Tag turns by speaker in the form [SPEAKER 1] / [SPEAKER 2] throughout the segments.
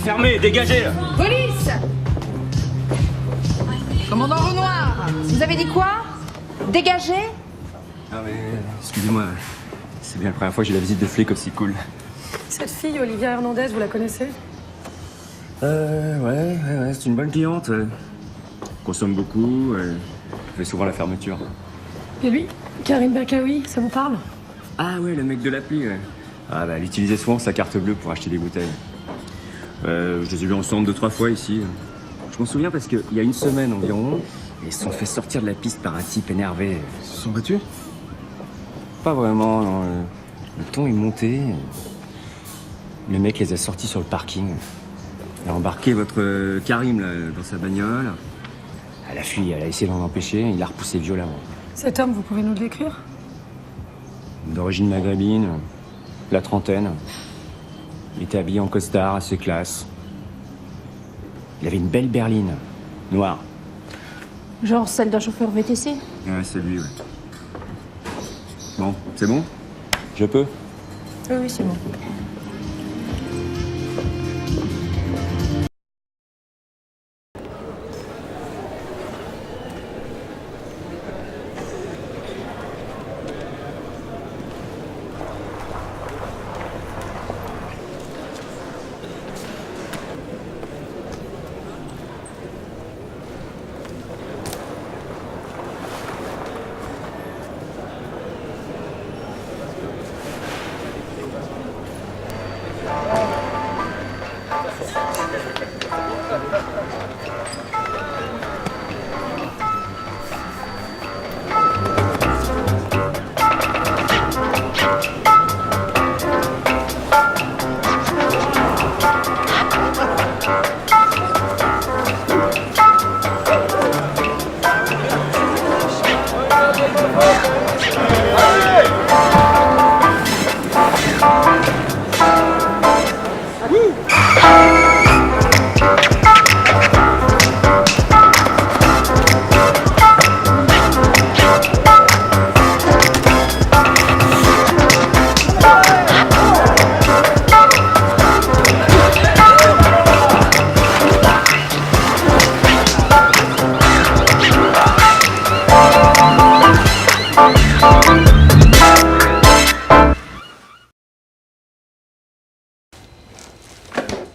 [SPEAKER 1] fermez, dégagez là.
[SPEAKER 2] Police! Commandant Renoir, vous avez dit quoi? Dégagez?
[SPEAKER 1] Ah mais, excusez-moi, c'est bien la première fois que j'ai la visite de flic aussi cool.
[SPEAKER 3] Cette fille, Olivia Hernandez, vous la connaissez?
[SPEAKER 1] Ouais, c'est une bonne cliente. Consomme beaucoup, fait souvent la fermeture.
[SPEAKER 3] Et lui? Karim Bakaoui, ça vous parle?
[SPEAKER 1] Ah ouais, le mec de l'appli, ouais. Ah bah, elle utilisait souvent sa carte bleue pour acheter des bouteilles. Je les ai vus ensemble 2-3 fois ici. Je m'en souviens parce qu'il y a une semaine environ, ils se sont fait sortir de la piste par un type énervé.
[SPEAKER 4] Ils se sont battus?
[SPEAKER 1] Pas vraiment, non. Le ton est monté. Le mec les a sortis sur le parking. Il a embarqué votre Karim là, dans sa bagnole. Elle a fui, elle a essayé d'en empêcher, il l'a repoussé violemment.
[SPEAKER 3] Cet homme, vous pouvez nous le décrire?
[SPEAKER 1] D'origine maghrébine, la trentaine. Il était habillé en costard, assez classe. Il avait une belle berline, noire.
[SPEAKER 5] Genre celle d'un chauffeur VTC?
[SPEAKER 1] Ouais, c'est lui, ouais. Bon, c'est bon? Je peux?
[SPEAKER 3] Oui, c'est bon.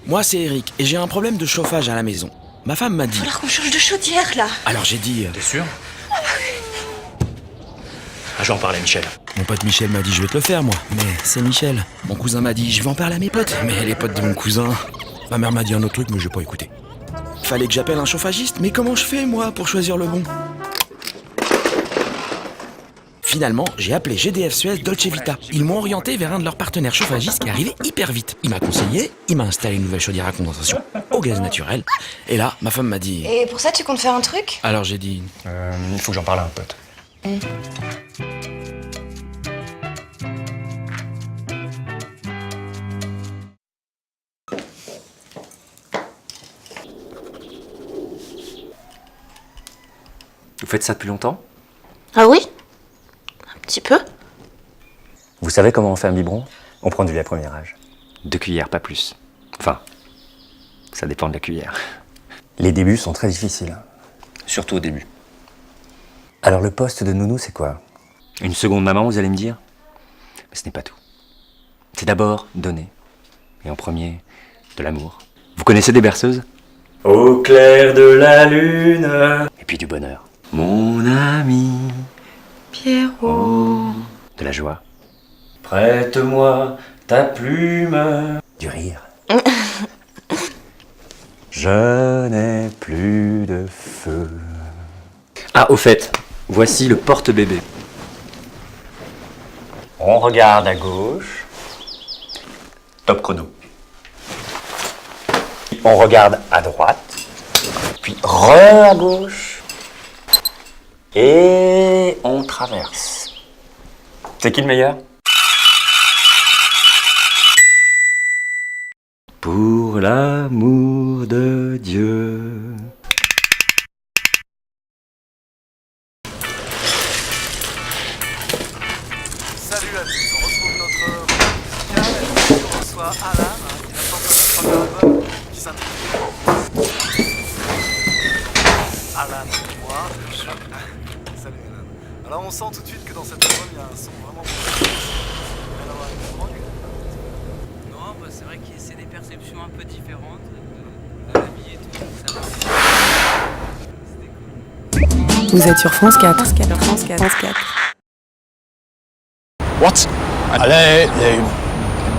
[SPEAKER 6] Moi, c'est Eric, et j'ai un problème de chauffage à la maison. Ma femme m'a dit...
[SPEAKER 7] Alors qu'on change de chaudière, là.
[SPEAKER 6] Alors j'ai dit...
[SPEAKER 8] T'es sûr? Ah, je vais en parler à Michel.
[SPEAKER 6] Mon pote Michel m'a dit je vais te le faire, moi. Mais c'est Michel. Mon cousin m'a dit je vais en parler à mes potes. Mais les potes de mon cousin... Ma mère m'a dit un autre truc, mais j'ai pas écouté. Fallait que j'appelle un chauffagiste, mais comment je fais, moi, pour choisir le bon? Finalement, j'ai appelé GDF Suez Dolce Vita. Ils m'ont orienté vers un de leurs partenaires chauffagistes qui arrivait hyper vite. Il m'a conseillé, il m'a installé une nouvelle chaudière à condensation au gaz naturel. Et là, ma femme m'a dit...
[SPEAKER 7] Et pour ça, tu comptes faire un truc?
[SPEAKER 6] Alors j'ai dit...
[SPEAKER 8] Il faut que j'en parle à un pote.
[SPEAKER 1] Vous faites ça depuis longtemps?
[SPEAKER 7] Ah oui? Un petit peu.
[SPEAKER 1] Vous savez comment on fait un biberon? On prend du lait premier âge. 2 cuillères, pas plus. Enfin, ça dépend de la cuillère. Les débuts sont très difficiles. Surtout au début. Alors le poste de nounou, c'est quoi? Une seconde maman, vous allez me dire? Mais ce n'est pas tout. C'est d'abord donner. Et en premier, de l'amour. Vous connaissez des berceuses? Au clair de la lune. Et puis du bonheur. Mon ami
[SPEAKER 7] Pierrot.
[SPEAKER 1] De la joie. Prête-moi ta plume. Du rire. Je n'ai plus de feu. Ah, au fait, voici le porte-bébé. On regarde à gauche. Top chrono. On regarde à droite. Puis à gauche. Et on traverse. C'est qui le meilleur? Pour l'amour de Dieu.
[SPEAKER 9] Salut à tous, on retrouve notre musical. On reçoit Alan, qui vient de sortir son premier album, qui s'intitule Alan, moi, je suis... Salut Alan. Alors on sent tout de suite que dans cet album, il y a un son vraiment...
[SPEAKER 4] Non, bah, c'est vrai que c'est des perceptions un peu différentes de la vie et tout. Ça va. C'était cool.
[SPEAKER 3] Vous êtes sur France 4. France 4.
[SPEAKER 8] What? Allez, les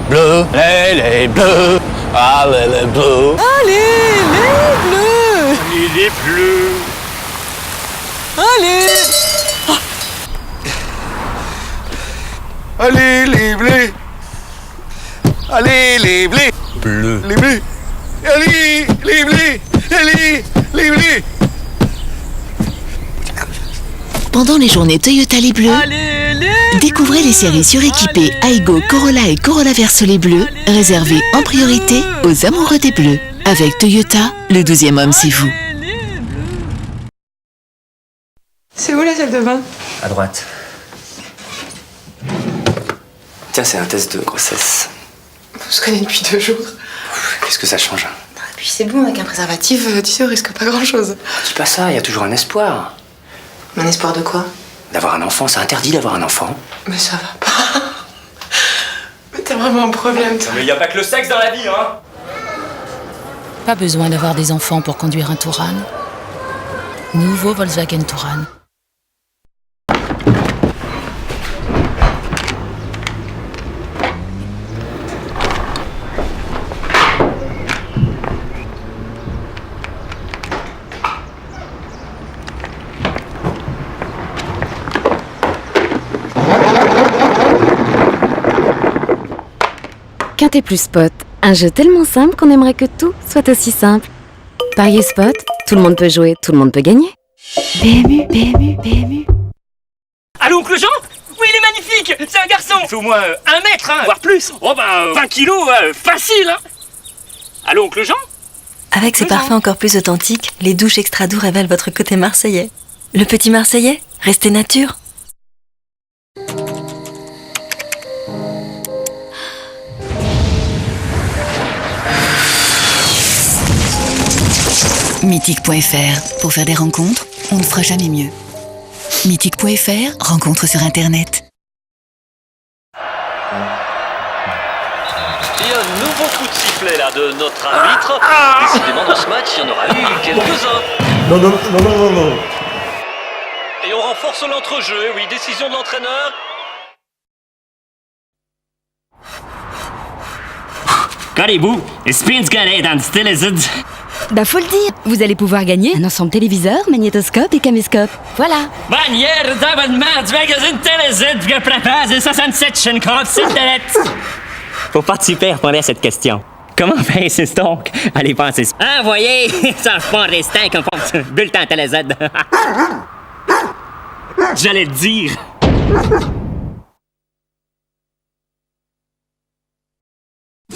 [SPEAKER 8] bleus, les bleus, allez, les bleus.
[SPEAKER 4] Allez, les bleus!
[SPEAKER 8] Allez, les bleus.
[SPEAKER 4] Allez!
[SPEAKER 9] Allez les blés. Allez les blés.
[SPEAKER 8] Bleu.
[SPEAKER 9] Les blés. Allez les blés. Allez les blés.
[SPEAKER 10] Pendant les journées Toyota Les Bleus, découvrez les séries suréquipées Aygo, Corolla et Corolla Verso Les Bleus, réservées en priorité aux amoureux des Bleus. Avec Toyota, le 12e homme c'est vous.
[SPEAKER 3] C'est où la salle de bain?
[SPEAKER 1] À droite. Tiens, c'est un test de grossesse.
[SPEAKER 3] On se connaît depuis 2 jours.
[SPEAKER 1] Qu'est-ce que ça change?
[SPEAKER 3] Et puis c'est bon, avec un préservatif, tu sais, on risque pas grand-chose.
[SPEAKER 1] Dis pas ça, il y a toujours un espoir.
[SPEAKER 3] Un espoir de quoi?
[SPEAKER 1] D'avoir un enfant, c'est interdit d'avoir un enfant.
[SPEAKER 3] Mais ça va pas. Mais t'as vraiment un problème, toi.
[SPEAKER 1] Mais il n'y a pas que le sexe dans la vie, hein.
[SPEAKER 10] Pas besoin d'avoir des enfants pour conduire un Touran. Nouveau Volkswagen Touran.
[SPEAKER 11] Quintet plus Spot, un jeu tellement simple qu'on aimerait que tout soit aussi simple. Pariez Spot, tout le monde peut jouer, tout le monde peut gagner. PMU, PMU, PMU.
[SPEAKER 4] Allô, oncle Jean? Oui, il est magnifique! C'est un garçon! Il fait au moins 1 mètre, hein, voire plus! Oh ben, 20 kilos, facile, hein! Allô, oncle Jean?
[SPEAKER 12] Avec ces parfums encore plus authentiques, les douches extra doux révèlent votre côté marseillais. Le petit marseillais, restez nature.
[SPEAKER 10] Mythique.fr. Pour faire des rencontres, on ne fera jamais mieux. Mythique.fr. Rencontres sur Internet.
[SPEAKER 13] Et un nouveau coup de sifflet là de notre arbitre. Décidément dans ce match, il y en aura eu quelques-uns.
[SPEAKER 9] Non.
[SPEAKER 13] Et on renforce l'entrejeu, oui, décision de l'entraîneur.
[SPEAKER 4] Caribou, Spins Galette and Still Is It.
[SPEAKER 11] Bah faut le dire, vous allez pouvoir gagner un ensemble téléviseur, magnétoscope et caméscope. Voilà.
[SPEAKER 4] Bannière d'abonnement du magazine Télézit que prépare 67 chaînes lettres.
[SPEAKER 14] Pour participer, répondez à cette question. Comment fait-ce donc? Allez penser. Ah, voyez, ça se pas restant comme bulletin Télézit.
[SPEAKER 4] J'allais le dire.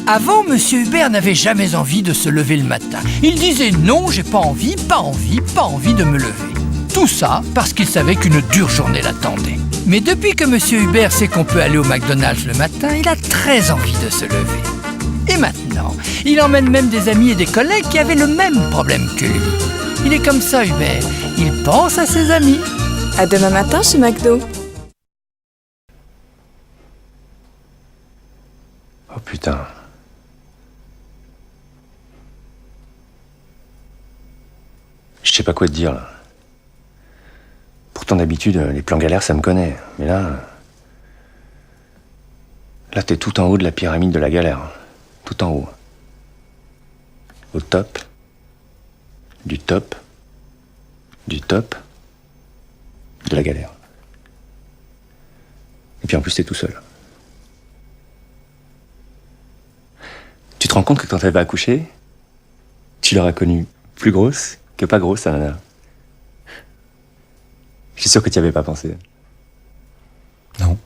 [SPEAKER 15] Avant, Monsieur Hubert n'avait jamais envie de se lever le matin. Il disait non, j'ai pas envie de me lever. Tout ça parce qu'il savait qu'une dure journée l'attendait. Mais depuis que Monsieur Hubert sait qu'on peut aller au McDonald's le matin, il a très envie de se lever. Et maintenant, il emmène même des amis et des collègues qui avaient le même problème que lui. Il est comme ça, Hubert. Il pense à ses amis.
[SPEAKER 3] À demain matin chez McDo.
[SPEAKER 1] Oh putain. Je sais pas quoi te dire, là. Pourtant, d'habitude, les plans galères, ça me connaît. Mais là... Là, t'es tout en haut de la pyramide de la galère. Tout en haut. Au top. Du top. Du top. De la galère. Et puis en plus, t'es tout seul. Tu te rends compte que quand elle va accoucher, tu l'auras connue plus grosse que pas grosse, sa nana. Je suis sûr que tu n'y avais pas pensé. Non.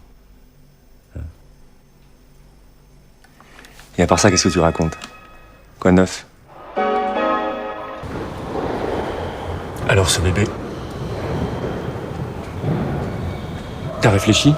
[SPEAKER 1] Et à part ça, qu'est-ce que tu racontes? Quoi de neuf? Alors, ce bébé... T'as réfléchi?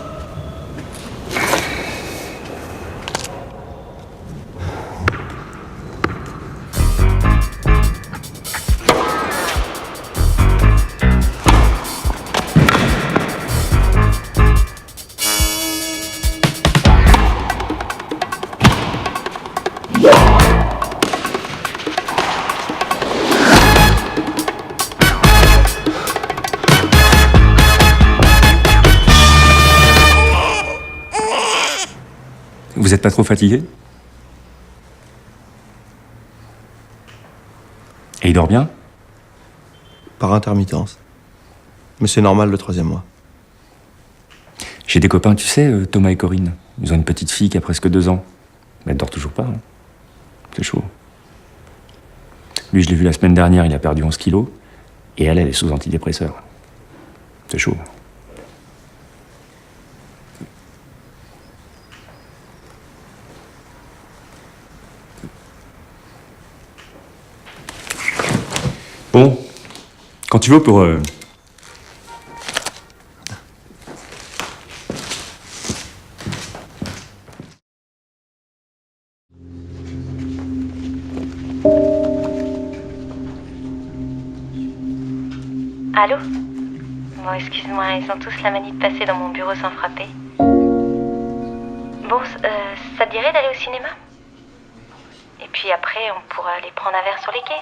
[SPEAKER 1] Vous êtes pas trop fatigué? Et il dort bien?
[SPEAKER 16] Par intermittence. Mais c'est normal le 3e mois.
[SPEAKER 1] J'ai des copains, tu sais, Thomas et Corinne. Ils ont une petite fille qui a presque 2 ans. Mais elle dort toujours pas. Hein. C'est chaud. Lui, je l'ai vu la semaine dernière, il a perdu 11 kilos. Et elle est sous antidépresseur. C'est chaud. Bon, quand tu veux pour...
[SPEAKER 12] Allô? Bon, excuse-moi, ils ont tous la manie de passer dans mon bureau sans frapper. Bon, ça te dirait d'aller au cinéma? Et puis après, on pourra aller prendre un verre sur les quais.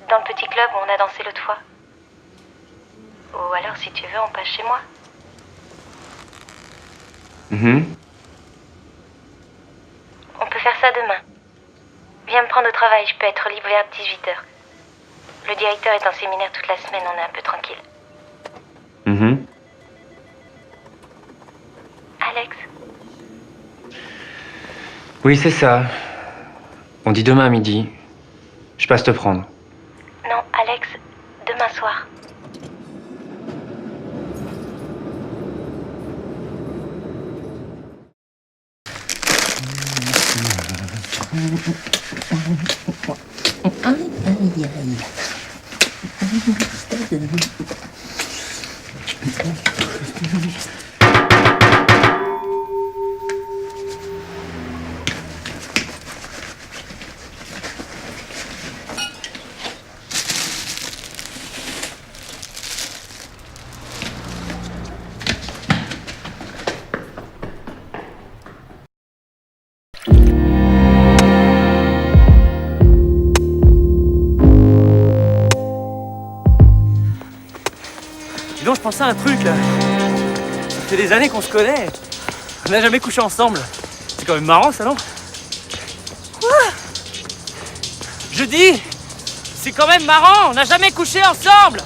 [SPEAKER 12] Dans le petit club où on a dansé l'autre fois. Ou alors, si tu veux, on passe chez moi. On peut faire ça demain. Viens me prendre au travail, je peux être libre vers 18h. Le directeur est en séminaire toute la semaine, on est un peu tranquille. Alex?
[SPEAKER 1] Oui, c'est ça. On dit demain à midi. Je passe te prendre.
[SPEAKER 12] Non, Alex, demain soir.
[SPEAKER 4] Dis donc, je pensais à un truc là. Ça fait des années qu'on se connaît. On n'a jamais couché ensemble. C'est quand même marrant ça, non? Quoi? Je dis, c'est quand même marrant, on n'a jamais couché ensemble.